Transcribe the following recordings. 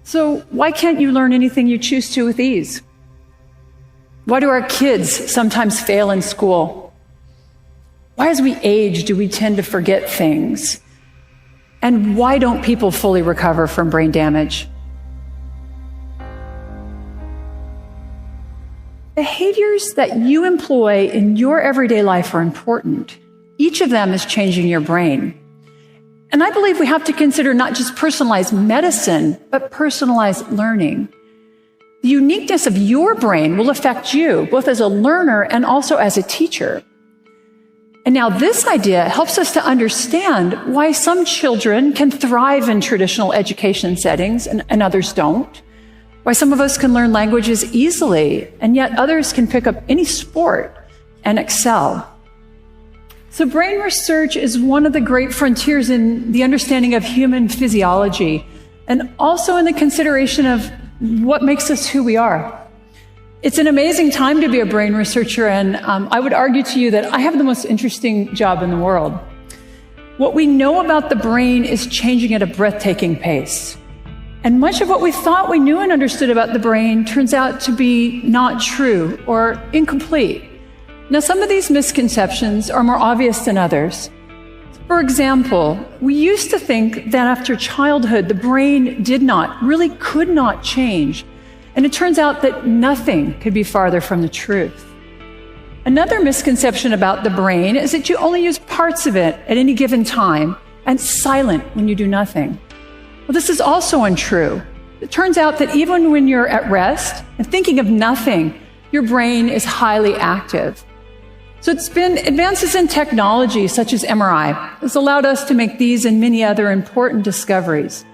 So why can't you learn anything you choose to with ease? Why do our kids sometimes fail in school? Why, as we age, do we tend to forget things? And why don't people fully recover from brain damage? Behaviors that you employ in your everyday life are important. Each of them is changing your brain. And I believe we have to consider not just personalized medicine, but personalized learning. The uniqueness of your brain will affect you, both as a learner and also as a teacher. And now this idea helps us to understand why some children can thrive in traditional education settings and others don't. Why some of us can learn languages easily, and yet others can pick up any sport and excel. So brain research is one of the great frontiers in the understanding of human physiology, and also in the consideration of what makes us who we are. It's an amazing time to be a brain researcher, and I would argue to you that I have the most interesting job in the world. What we know about the brain is changing at a breathtaking pace. And much of what we thought we knew and understood about the brain turns out to be not true or incomplete. Now, some of these misconceptions are more obvious than others. For example, we used to think that after childhood, the brain really could not change. And it turns out that nothing could be farther from the truth. Another misconception about the brain is that you only use parts of it at any given time and it's silent when you do nothing. Well, this is also untrue. It turns out that even when you're at rest and thinking of nothing, your brain is highly active. So it's been advances in technology such as MRI has allowed us to make these and many other important discoveries.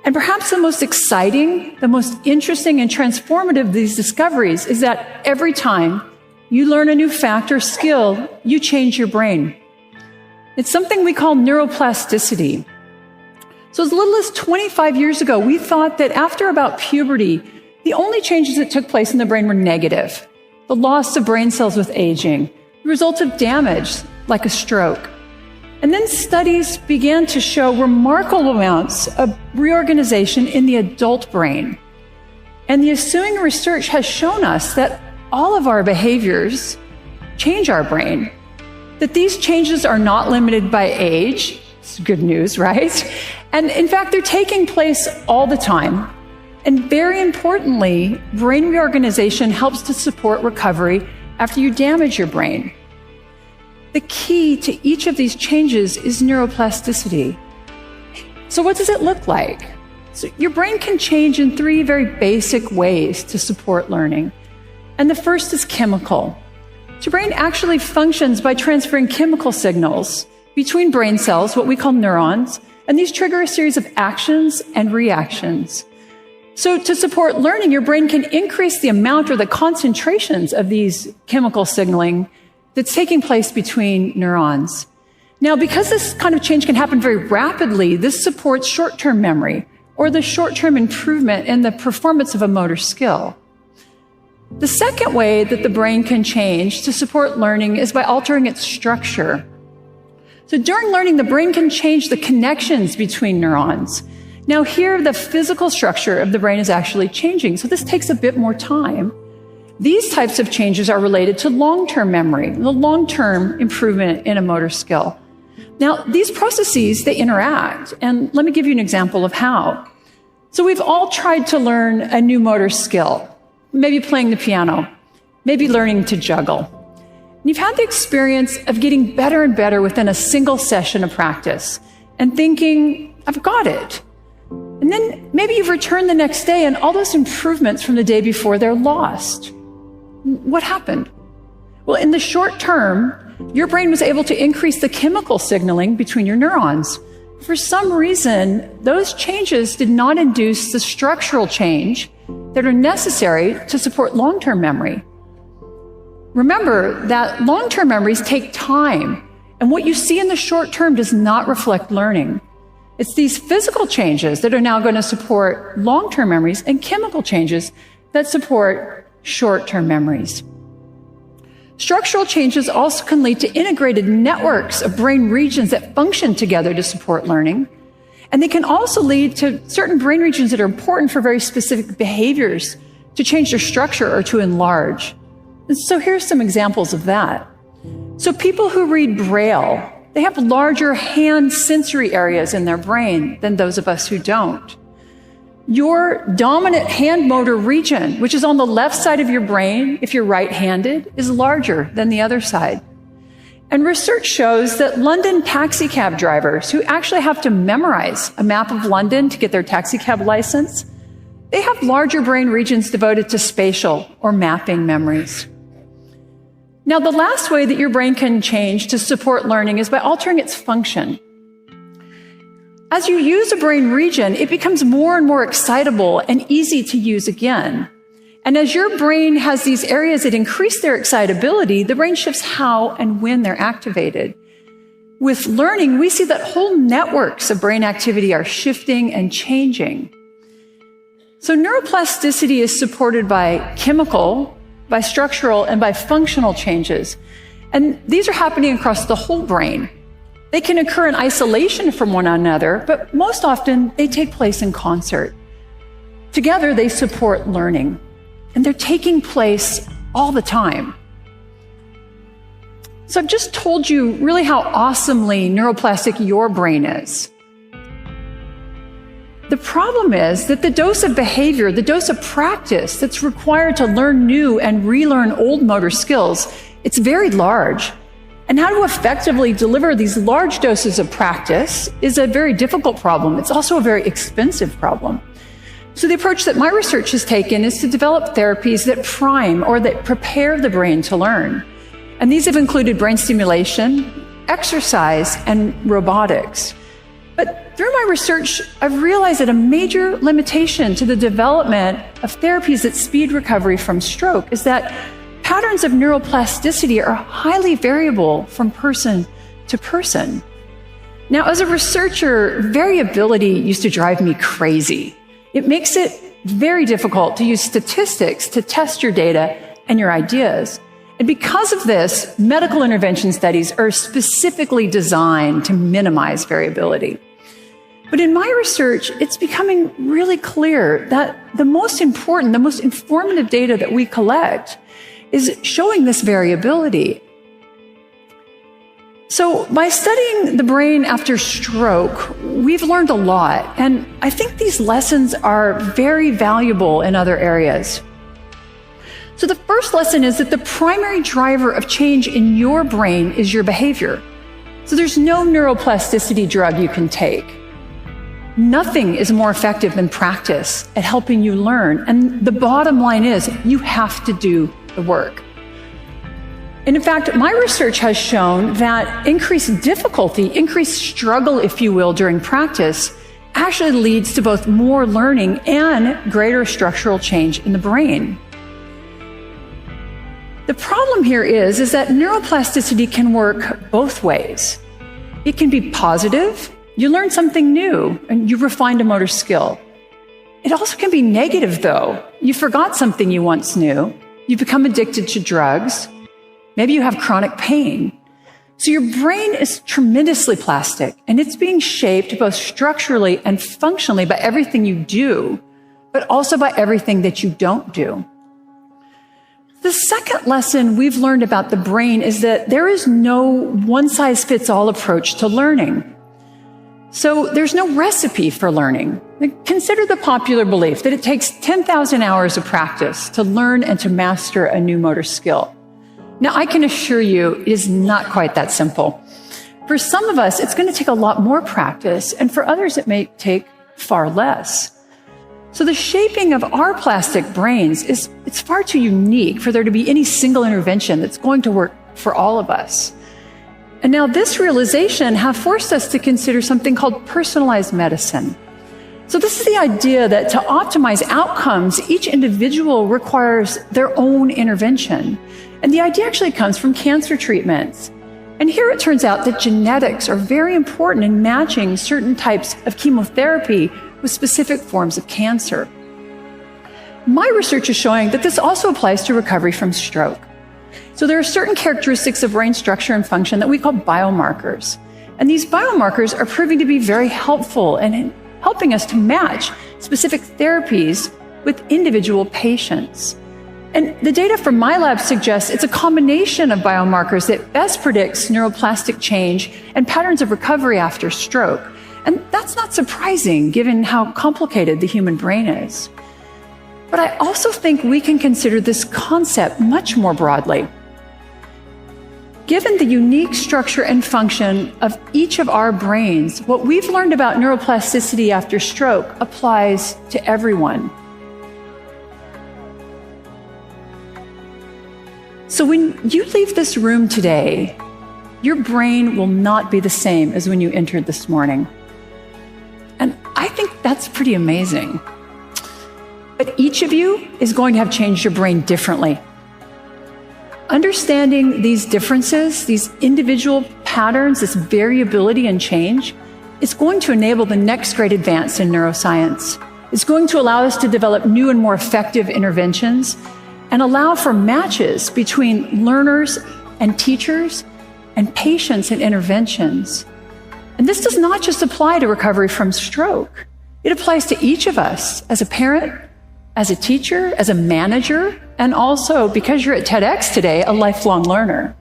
And perhaps the most exciting, the most interesting and transformative of these discoveries is that every time you learn a new fact or skill, you change your brain. It's something we call neuroplasticity. So as little as 25 years ago, we thought that after about puberty, the only changes that took place in the brain were negative. The loss of brain cells with aging, the result of damage like a stroke. And then studies began to show remarkable amounts of reorganization in the adult brain. And the ensuing research has shown us that all of our behaviors change our brain, that these changes are not limited by age. It's good news, right? And in fact, they're taking place all the time. And very importantly, brain reorganization helps to support recovery after you damage your brain. The key to each of these changes is neuroplasticity. So what does it look like? So your brain can change in three very basic ways to support learning. And the first is chemical. So your brain actually functions by transferring chemical signals between brain cells, what we call neurons, and these trigger a series of actions and reactions. So to support learning, your brain can increase the amount or the concentrations of these chemical signaling that's taking place between neurons. Now, because this kind of change can happen very rapidly, this supports short-term memory or the short-term improvement in the performance of a motor skill. The second way that the brain can change to support learning is by altering its structure. So during learning, the brain can change the connections between neurons. Now here, the physical structure of the brain is actually changing, so this takes a bit more time. These types of changes are related to long-term memory, the long-term improvement in a motor skill. Now, these processes, they interact, and let me give you an example of how. So we've all tried to learn a new motor skill, maybe playing the piano, maybe learning to juggle. And you've had the experience of getting better and better within a single session of practice and thinking, I've got it. And then maybe you've returned the next day and all those improvements from the day before, they're lost. What happened? Well, in the short term, your brain was able to increase the chemical signaling between your neurons. For some reason, those changes did not induce the structural change that are necessary to support long-term memory. Remember that long-term memories take time, and what you see in the short term does not reflect learning. It's these physical changes that are now going to support long-term memories and chemical changes that support short-term memories. Structural changes also can lead to integrated networks of brain regions that function together to support learning. And they can also lead to certain brain regions that are important for very specific behaviors to change their structure or to enlarge. And so here's some examples of that. So people who read Braille, they have larger hand sensory areas in their brain than those of us who don't. Your dominant hand motor region, which is on the left side of your brain, if you're right-handed, is larger than the other side. And research shows that London taxi cab drivers who actually have to memorize a map of London to get their taxi cab license, they have larger brain regions devoted to spatial or mapping memories. Now, the last way that your brain can change to support learning is by altering its function. As you use a brain region, it becomes more and more excitable and easy to use again. And as your brain has these areas that increase their excitability, the brain shifts how and when they're activated. With learning, we see that whole networks of brain activity are shifting and changing. So neuroplasticity is supported by chemical, by structural, and by functional changes. And these are happening across the whole brain. They can occur in isolation from one another, but most often they take place in concert. Together, they support learning. And they're taking place all the time. So I've just told you really how awesomely neuroplastic your brain is. The problem is that the dose of behavior, the dose of practice that's required to learn new and relearn old motor skills, it's very large. And how to effectively deliver these large doses of practice is a very difficult problem. It's also a very expensive problem. So the approach that my research has taken is to develop therapies that prime or that prepare the brain to learn. And these have included brain stimulation, exercise, and robotics. But through my research, I've realized that a major limitation to the development of therapies that speed recovery from stroke is that patterns of neuroplasticity are highly variable from person to person. Now, as a researcher, variability used to drive me crazy. It makes it very difficult to use statistics to test your data and your ideas. And because of this, medical intervention studies are specifically designed to minimize variability. But in my research, it's becoming really clear that the most important, the most informative data that we collect is showing this variability. So by studying the brain after stroke, we've learned a lot, and I think these lessons are very valuable in other areas. So the first lesson is that the primary driver of change in your brain is your behavior. So there's no neuroplasticity drug you can take. Nothing is more effective than practice at helping you learn, and the bottom line is you have to do the work. And in fact, my research has shown that increased difficulty, increased struggle, if you will, during practice actually leads to both more learning and greater structural change in the brain. The problem here is that neuroplasticity can work both ways. It can be positive. You learn something new and you refined a motor skill. It also can be negative, though. You forgot something you once knew. You become addicted to drugs. Maybe you have chronic pain. So your brain is tremendously plastic, and it's being shaped both structurally and functionally by everything you do, but also by everything that you don't do. The second lesson we've learned about the brain is that there is no one-size-fits-all approach to learning. So there's no recipe for learning. Consider the popular belief that it takes 10,000 hours of practice to learn and to master a new motor skill. Now, I can assure you it is not quite that simple. For some of us, it's going to take a lot more practice, and for others, it may take far less. So the shaping of our plastic brains it's far too unique for there to be any single intervention that's going to work for all of us. And now this realization have forced us to consider something called personalized medicine. So this is the idea that to optimize outcomes, each individual requires their own intervention. And the idea actually comes from cancer treatments. And here it turns out that genetics are very important in matching certain types of chemotherapy with specific forms of cancer. My research is showing that this also applies to recovery from stroke. So there are certain characteristics of brain structure and function that we call biomarkers. And these biomarkers are proving to be very helpful in helping us to match specific therapies with individual patients. And the data from my lab suggests it's a combination of biomarkers that best predicts neuroplastic change and patterns of recovery after stroke. And that's not surprising given how complicated the human brain is. But I also think we can consider this concept much more broadly. Given the unique structure and function of each of our brains, what we've learned about neuroplasticity after stroke applies to everyone. So when you leave this room today, your brain will not be the same as when you entered this morning. And I think that's pretty amazing. But each of you is going to have changed your brain differently. Understanding these differences, these individual patterns, this variability and change, is going to enable the next great advance in neuroscience. It's going to allow us to develop new and more effective interventions and allow for matches between learners and teachers and patients and interventions. And this does not just apply to recovery from stroke. It applies to each of us as a parent, as a teacher, as a manager, and also, because you're at TEDx today, a lifelong learner.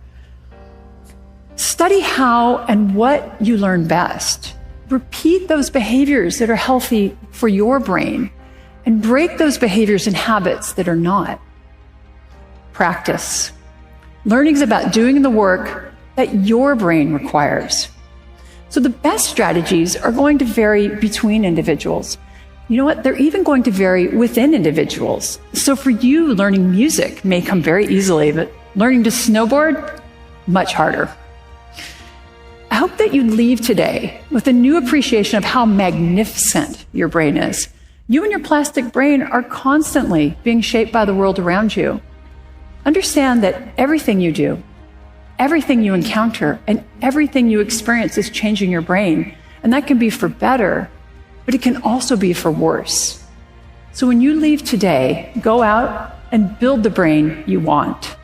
Study how and what you learn best. Repeat those behaviors that are healthy for your brain and break those behaviors and habits that are not. Practice. Learning is about doing the work that your brain requires. So the best strategies are going to vary between individuals. You know what? They're even going to vary within individuals. So for you, learning music may come very easily, but learning to snowboard, much harder. I hope that you leave today with a new appreciation of how magnificent your brain is. You and your plastic brain are constantly being shaped by the world around you. Understand that everything you do, everything you encounter, and everything you experience is changing your brain. And that can be for better, but it can also be for worse. So when you leave today, go out and build the brain you want.